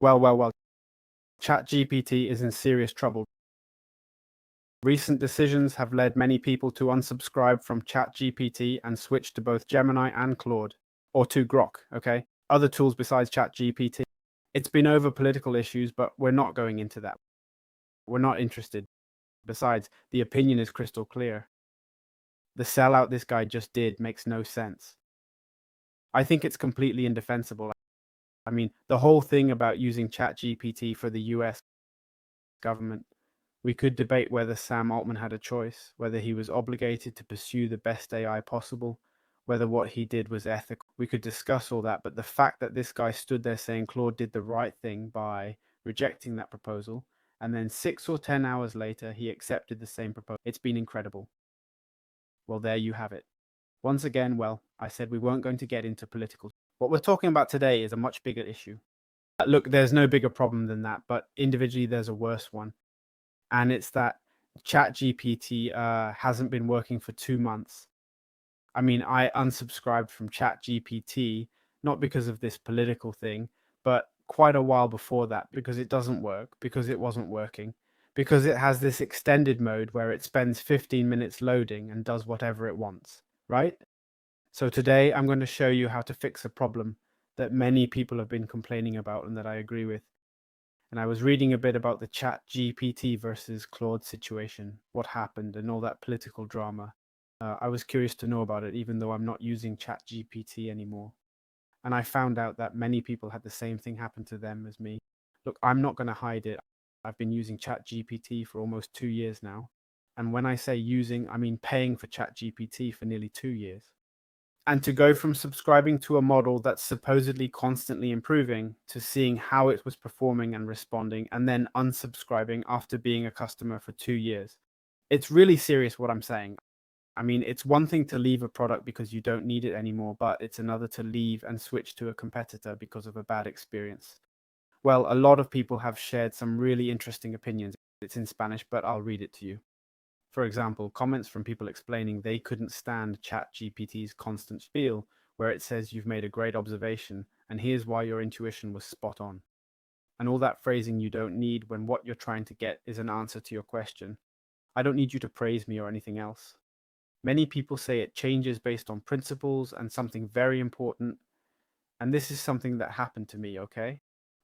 Well. ChatGPT is in serious trouble. Recent decisions have led many people to unsubscribe from ChatGPT and switch to both Gemini and Claude, or to Grok, okay? Other tools besides ChatGPT. It's been over political issues, but we're not going into that. We're not interested. Besides, the opinion is crystal clear. The sellout this guy just did makes no sense. I think it's completely indefensible. I mean, the whole thing about using ChatGPT for the US government. We could debate whether Sam Altman had a choice, whether he was obligated to pursue the best AI possible, whether what he did was ethical. We could discuss all that, but the fact that this guy stood there saying Claude did the right thing by rejecting that proposal, and then 6 or 10 hours later, he accepted the same proposal. It's been incredible. Well, there you have it. Once again, well, I said we weren't going to get into political. What we're talking about today is a much bigger issue. Look, there's no bigger problem than that, but individually there's a worse one. And it's that ChatGPT hasn't been working for 2 months. I mean, I unsubscribed from ChatGPT, not because of this political thing, but quite a while before that, because it doesn't work, because it wasn't working, because it has this extended mode where it spends 15 minutes loading and does whatever it wants, right? So today I'm going to show you how to fix a problem that many people have been complaining about and that I agree with. And I was reading a bit about the ChatGPT versus Claude situation, what happened, and all that political drama. I was curious to know about it, even though I'm not using ChatGPT anymore. And I found out that many people had the same thing happen to them as me. Look, I'm not going to hide it. I've been using ChatGPT for almost 2 years now. And when I say using, I mean paying for ChatGPT for nearly 2 years. And to go from subscribing to a model that's supposedly constantly improving to seeing how it was performing and responding, and then unsubscribing after being a customer for 2 years. It's really serious what I'm saying. I mean, it's one thing to leave a product because you don't need it anymore, but it's another to leave and switch to a competitor because of a bad experience. Well, a lot of people have shared some really interesting opinions. It's in Spanish, but I'll read it to you. For example, comments from people explaining they couldn't stand ChatGPT's constant spiel, where it says you've made a great observation, and here's why your intuition was spot on. And all that phrasing you don't need when what you're trying to get is an answer to your question. I don't need you to praise me or anything else. Many people say it changes based on principles and something very important, and this is something that happened to me, okay?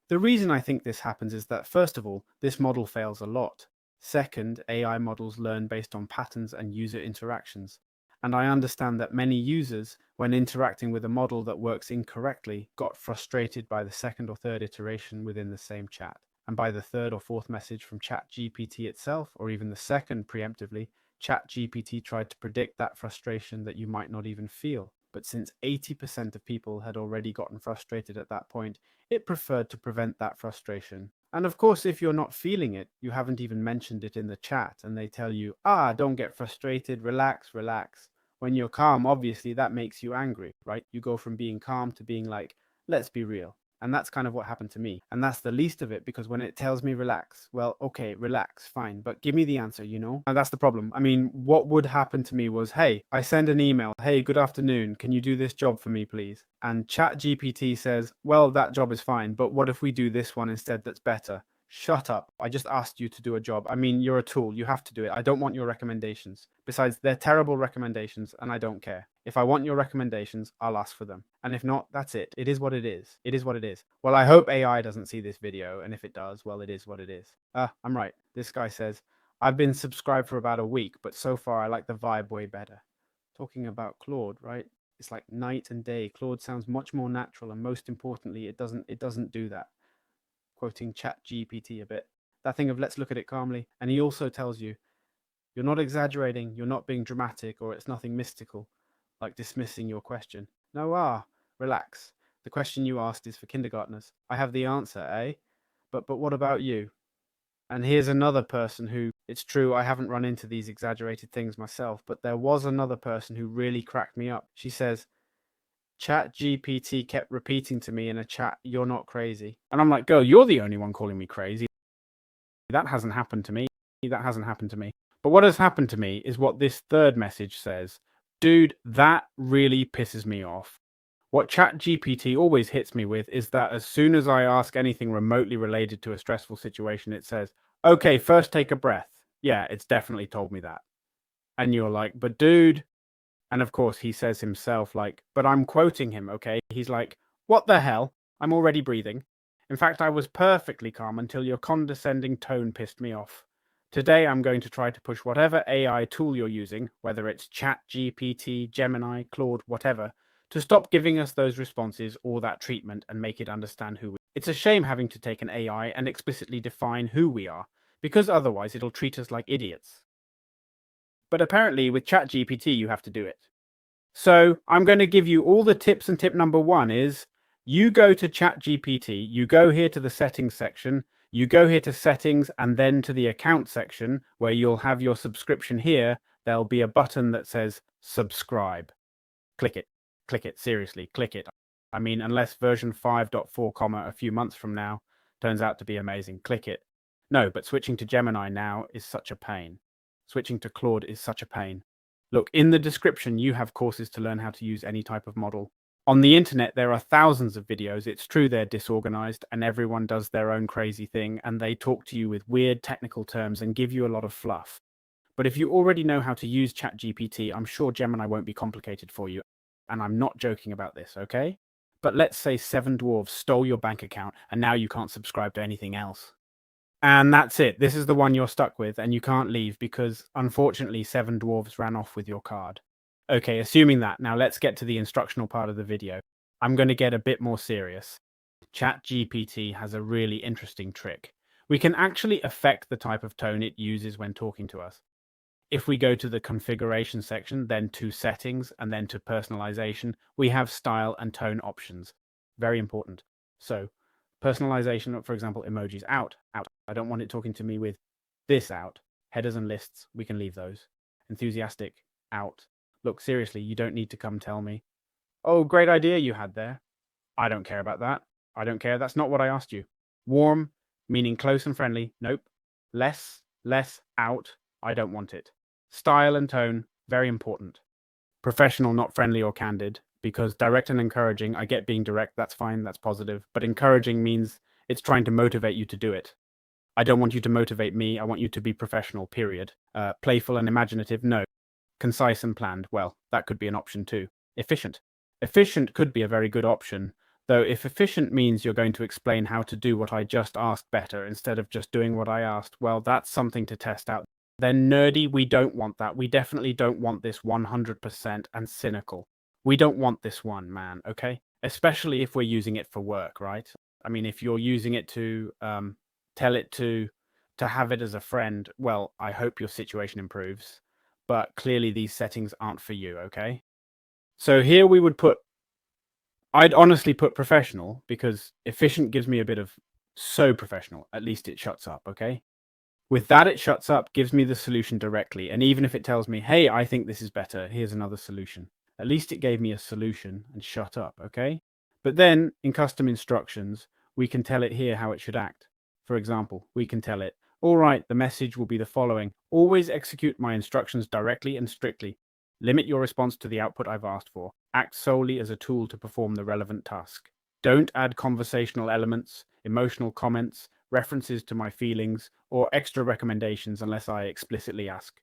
The reason I think this happens is that, first of all, this model fails a lot. Second, AI models learn based on patterns and user interactions. And I understand that many users, when interacting with a model that works incorrectly, got frustrated by the second or third iteration within the same chat, and by the third or fourth message from ChatGPT itself, or even the second preemptively. ChatGPT tried to predict that frustration that you might not even feel. But since 80% of people had already gotten frustrated at that point, it preferred to prevent that frustration. And of course, if you're not feeling it, you haven't even mentioned it in the chat, and they tell you, don't get frustrated, relax, relax. When you're calm, obviously that makes you angry, right? You go from being calm to being like, let's be real. And that's kind of what happened to me. And that's the least of it, because when it tells me relax, well, okay, relax, fine, but give me the answer, you know? And that's the problem. I mean, what would happen to me was, hey, I send an email, hey, good afternoon, can you do this job for me, please? And ChatGPT says, well, that job is fine, but what if we do this one instead that's better? Shut up. I just asked you to do a job. I mean, you're a tool. You have to do it. I don't want your recommendations. Besides, they're terrible recommendations, and I don't care. If I want your recommendations, I'll ask for them. And if not, that's it. It is what it is. It is what it is. Well, I hope AI doesn't see this video, and if it does, well, it is what it is. I'm right. This guy says, I've been subscribed for about a week, but so far I like the vibe way better. Talking about Claude, right? It's like night and day. Claude sounds much more natural, and most importantly, it doesn't do that. Quoting ChatGPT a bit. That thing of let's look at it calmly. And he also tells you, you're not exaggerating, you're not being dramatic, or it's nothing mystical, like dismissing your question. No, relax. The question you asked is for kindergartners. I have the answer, eh? But what about you? And here's another person who, it's true, I haven't run into these exaggerated things myself, but there was another person who really cracked me up. She says, ChatGPT kept repeating to me in a chat, you're not crazy. And I'm like, girl, you're the only one calling me crazy. That hasn't happened to me. That hasn't happened to me. But what has happened to me is what this third message says. Dude, that really pisses me off. What ChatGPT always hits me with is that as soon as I ask anything remotely related to a stressful situation, it says, okay, first take a breath. Yeah, it's definitely told me that. And you're like, but dude. And of course, he says himself, like, but I'm quoting him, okay? He's like, what the hell? I'm already breathing. In fact, I was perfectly calm until your condescending tone pissed me off. Today, I'm going to try to push whatever AI tool you're using, whether it's ChatGPT, Gemini, Claude, whatever, to stop giving us those responses or that treatment and make it understand who we are. It's a shame having to take an AI and explicitly define who we are, because otherwise it'll treat us like idiots. But apparently with ChatGPT, you have to do it. So I'm going to give you all the tips, and tip number one is you go to ChatGPT, you go here to the settings section, you go here to settings and then to the account section where you'll have your subscription here. There'll be a button that says subscribe. Click it, seriously, click it. I mean, unless version 5.4, a few months from now turns out to be amazing, click it. No, but switching to Gemini now is such a pain. Switching to Claude is such a pain. Look, in the description, you have courses to learn how to use any type of model. On the internet, there are thousands of videos. It's true they're disorganized and everyone does their own crazy thing and they talk to you with weird technical terms and give you a lot of fluff. But if you already know how to use ChatGPT, I'm sure Gemini won't be complicated for you. And I'm not joking about this, okay? But let's say 7 dwarves stole your bank account and now you can't subscribe to anything else. And that's it. This is the one you're stuck with and you can't leave because, unfortunately, 7 dwarves ran off with your card. Okay, assuming that, now let's get to the instructional part of the video. I'm going to get a bit more serious. ChatGPT has a really interesting trick. We can actually affect the type of tone it uses when talking to us. If we go to the configuration section, then to settings, and then to personalization, we have style and tone options. Very important. So personalization, for example, emojis out. I don't want it talking to me with this out. Headers and lists, we can leave those. Enthusiastic, out. Look, seriously, you don't need to come tell me. Oh, great idea you had there. I don't care about that. I don't care. That's not what I asked you. Warm, meaning close and friendly. Nope. Less, out. I don't want it. Style and tone, very important. Professional, not friendly or candid, because direct and encouraging, I get being direct, that's fine, that's positive. But encouraging means it's trying to motivate you to do it. I don't want you to motivate me. I want you to be professional, period. Playful and imaginative, no. Concise and planned, well, that could be an option too. Efficient. Efficient could be a very good option, though if efficient means you're going to explain how to do what I just asked better instead of just doing what I asked, well, that's something to test out. Then nerdy, we don't want that. We definitely don't want this 100% and cynical. We don't want this one, man, okay? Especially if we're using it for work, right? I mean, if you're using it to tell it to have it as a friend, well, I hope your situation improves. But clearly these settings aren't for you, okay? So here we would put, I'd honestly put professional because efficient gives me a bit of so professional. At least it shuts up, okay? With that, it shuts up, gives me the solution directly. And even if it tells me, hey, I think this is better, here's another solution. At least it gave me a solution and shut up, okay? But then in custom instructions, we can tell it here how it should act. For example, we can tell it, all right, the message will be the following. Always execute my instructions directly and strictly. Limit your response to the output I've asked for. Act solely as a tool to perform the relevant task. Don't add conversational elements, emotional comments, references to my feelings, or extra recommendations unless I explicitly ask.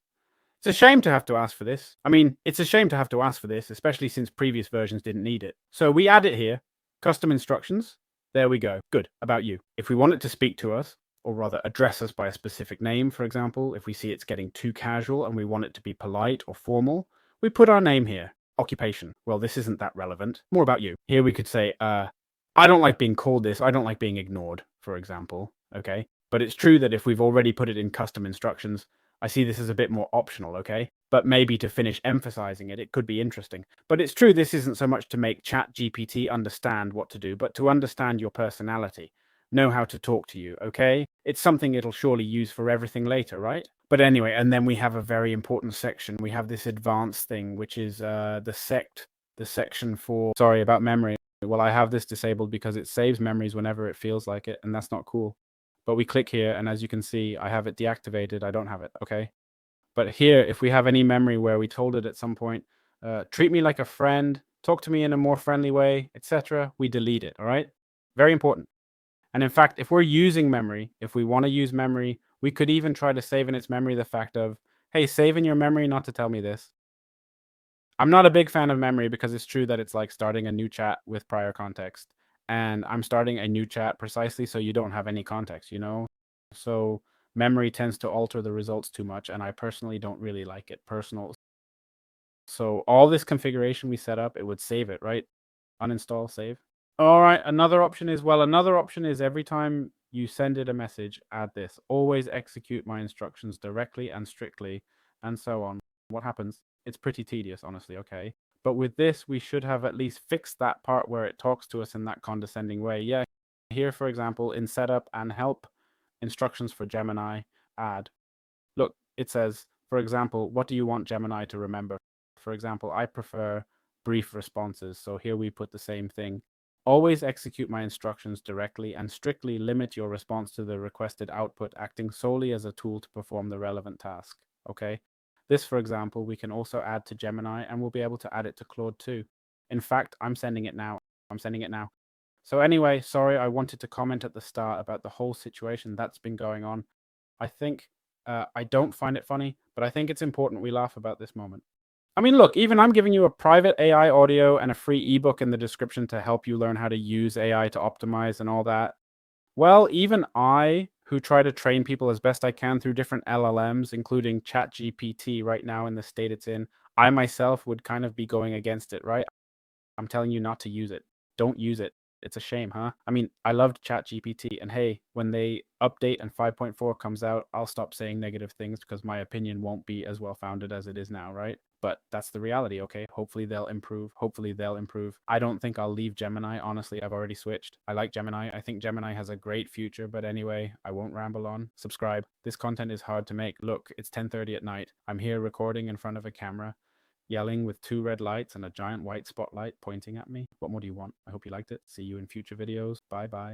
It's a shame to have to ask for this. I mean, it's a shame to have to ask for this, especially since previous versions didn't need it. So we add it here. Custom instructions. There we go. Good. About you. If we want it to speak to us, or rather address us by a specific name, for example, if we see it's getting too casual and we want it to be polite or formal, we put our name here. Occupation. Well, this isn't that relevant. More about you. Here we could say, I don't like being called this. I don't like being ignored, for example. Okay. But it's true that if we've already put it in custom instructions, I see this as a bit more optional, okay? But maybe to finish emphasizing it, it could be interesting. But it's true this isn't so much to make ChatGPT understand what to do, but to understand your personality, know how to talk to you, okay? It's something it'll surely use for everything later, right? But anyway, and then we have a very important section. We have this advanced thing, which is the section for, sorry, about memory. Well, I have this disabled because it saves memories whenever it feels like it, and that's not cool. But we click here, and as you can see, I have it deactivated. I don't have it, okay? But here, if we have any memory where we told it at some point, treat me like a friend, talk to me in a more friendly way, etc., we delete it, all right? Very important. And in fact, if we're using memory, if we want to use memory, we could even try to save in its memory the fact of, hey, save in your memory not to tell me this. I'm not a big fan of memory because it's true that it's like starting a new chat with prior context. And I'm starting a new chat precisely so you don't have any context, you know? So memory tends to alter the results too much, and I personally don't really like it. Personal. So all this configuration we set up, it would save it, right? Uninstall, save. All right, another option is every time you send it a message, add this. Always execute my instructions directly and strictly, and so on. What happens? It's pretty tedious, honestly, okay? But with this, we should have at least fixed that part where it talks to us in that condescending way. Yeah, here, for example, in setup and help, instructions for Gemini, add. Look, it says, for example, what do you want Gemini to remember? For example, I prefer brief responses. So here we put the same thing. Always execute my instructions directly and strictly limit your response to the requested output, acting solely as a tool to perform the relevant task. Okay. This, for example, we can also add to Gemini, and we'll be able to add it to Claude too. In fact, I'm sending it now. So anyway, sorry, I wanted to comment at the start about the whole situation that's been going on. I think I don't find it funny, but I think it's important we laugh about this moment. I mean, look, even I'm giving you a private AI audio and a free ebook in the description to help you learn how to use AI to optimize and all that. Well, even I, who try to train people as best I can through different LLMs, including ChatGPT right now in the state it's in, I myself would kind of be going against it, right? I'm telling you not to use it. Don't use it. It's a shame, huh? I mean, I loved ChatGPT, and hey, when they update and 5.4 comes out, I'll stop saying negative things because my opinion won't be as well founded as it is now, right? But that's the reality, okay? Hopefully they'll improve. I don't think I'll leave Gemini. Honestly, I've already switched. I like Gemini. I think Gemini has a great future, but anyway, I won't ramble on. Subscribe. This content is hard to make. Look, it's 10:30 at night. I'm here recording in front of a camera, yelling with two red lights and a giant white spotlight pointing at me. What more do you want? I hope you liked it. See you in future videos. Bye bye.